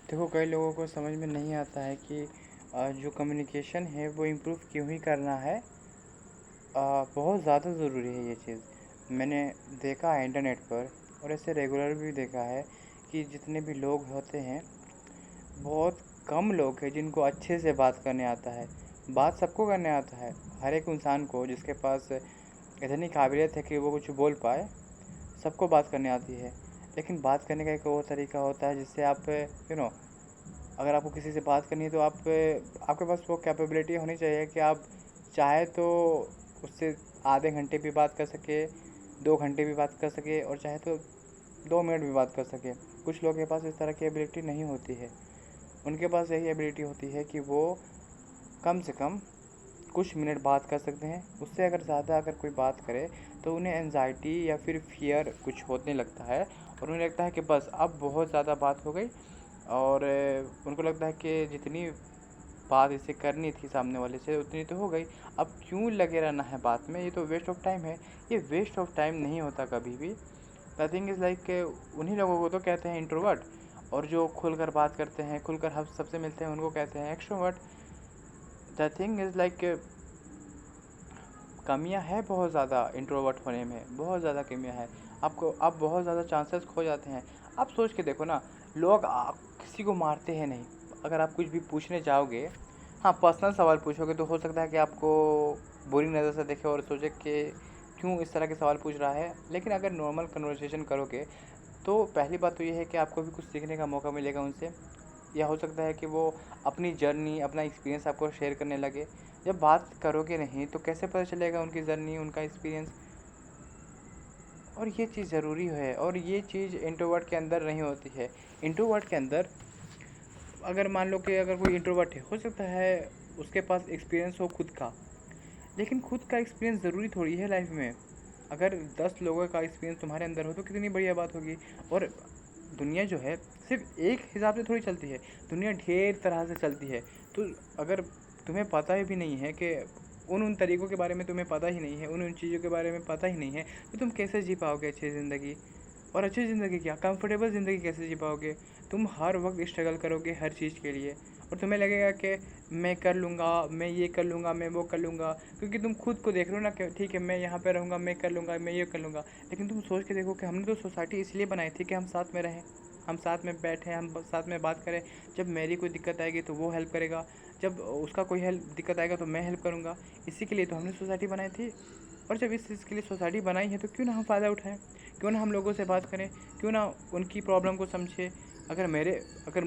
देखो, कई लोगों को समझ में नहीं आता है कि जो कम्युनिकेशन है वो इम्प्रूव क्यों ही करना है। बहुत ज़्यादा ज़रूरी है ये चीज़। मैंने देखा है इंटरनेट पर और ऐसे रेगुलर भी देखा है कि जितने भी लोग होते हैं, बहुत कम लोग हैं जिनको अच्छे से बात करने आता है। बात सबको करने आता है, हर एक इंसान को जिसके पास इतनी काबिलियत है कि वो कुछ बोल पाए, सबको बात करने आती है। लेकिन बात करने का एक और तरीका होता है जिससे आप अगर आपको किसी से बात करनी है तो आपके पास वो कैपेबिलिटी होनी चाहिए कि आप चाहे तो उससे आधे घंटे भी बात कर सके, 2 घंटे भी बात कर सके और चाहे तो 2 मिनट भी बात कर सके। कुछ लोगों के पास इस तरह की एबिलिटी नहीं होती है। उनके पास यही एबिलिटी होती है कि वो कम से कम कुछ मिनट बात कर सकते हैं। उससे अगर ज़्यादा अगर कोई बात करे तो उन्हें एंग्ज़ायटी या फिर फ़ियर कुछ होने लगता है और उन्हें लगता है कि बस अब बहुत ज़्यादा बात हो गई। और उनको लगता है कि जितनी बात इसे करनी थी सामने वाले से उतनी तो हो गई, अब क्यों लगे रहना है बात में, ये तो वेस्ट ऑफ टाइम है। ये वेस्ट ऑफ टाइम नहीं होता कभी भी। द थिंग इज़ लाइक उन्हीं लोगों को तो कहते हैं इंट्रोवर्ट, और जो खुलकर बात करते हैं, खुलकर हम सबसे मिलते हैं, उनको कहते हैं extrovert. The thing is like कमियां है बहुत ज़्यादा इंट्रोवर्ट होने में, बहुत ज़्यादा कमियां है। आपको अब बहुत ज़्यादा चांसेस खो जाते हैं। आप सोच के देखो ना, लोग किसी को मारते हैं नहीं। अगर आप कुछ भी पूछने जाओगे, हाँ पर्सनल सवाल पूछोगे तो हो सकता है कि आपको बुरी नज़र से देखे और सोचे कि क्यों इस तरह के सवाल पूछ रहा है। लेकिन अगर नॉर्मल कन्वर्सेशन करोगे तो पहली बात तो ये है कि आपको भी कुछ सीखने का मौका मिलेगा उनसे, या हो सकता है कि वो अपनी जर्नी, अपना एक्सपीरियंस आपको शेयर करने लगे। जब बात करोगे नहीं तो कैसे पता चलेगा उनकी जर्नी, उनका एक्सपीरियंस। और ये चीज़ ज़रूरी है और ये चीज़ इंट्रोवर्ट के अंदर नहीं होती है। इंट्रोवर्ट के अंदर अगर मान लो कि अगर कोई इंट्रोवर्ट है, हो सकता है उसके पास एक्सपीरियंस हो खुद का, लेकिन खुद का एक्सपीरियंस ज़रूरी थोड़ी है लाइफ में। अगर 10 लोगों का एक्सपीरियंस तुम्हारे अंदर हो तो कितनी बढ़िया बात होगी। और दुनिया जो है सिर्फ एक हिसाब से थोड़ी चलती है, दुनिया ढेर तरह से चलती है। तो अगर तुम्हें पता ही भी नहीं है कि उन उन तरीक़ों के बारे में तुम्हें पता ही नहीं है, उन उन चीज़ों के बारे में पता ही नहीं है, तो तुम कैसे जी पाओगे अच्छी ज़िंदगी। और अच्छी ज़िंदगी क्या, कंफर्टेबल ज़िंदगी कैसे जी पाओगे। तुम हर वक्त स्ट्रगल करोगे हर चीज़ के लिए, और तुम्हें लगेगा कि मैं कर लूँगा, मैं ये कर लूँगा, मैं वो कर लूँगा, क्योंकि तुम खुद को देख रहे हो ना कि ठीक है मैं यहाँ पे रहूँगा, मैं कर लूँगा, मैं ये कर लूँगा। लेकिन तुम सोच के देखो कि हमने तो सोसाइटी इसलिए बनाई थी कि हम साथ में रहें, हम साथ में बैठें, हम साथ में बात करें। जब मेरी कोई दिक्कत आएगी तो वो हेल्प करेगा, जब उसका कोई हेल्प दिक्कत आएगा तो मैं हेल्प करूँगा। इसी के लिए तो हमने सोसाइटी बनाई थी। और जब इस चीज़ के लिए सोसाइटी बनाई है तो क्यों ना हम फ़ायदा उठाएँ, क्यों ना हम लोगों से बात करें, क्यों ना उनकी प्रॉब्लम को समझें। अगर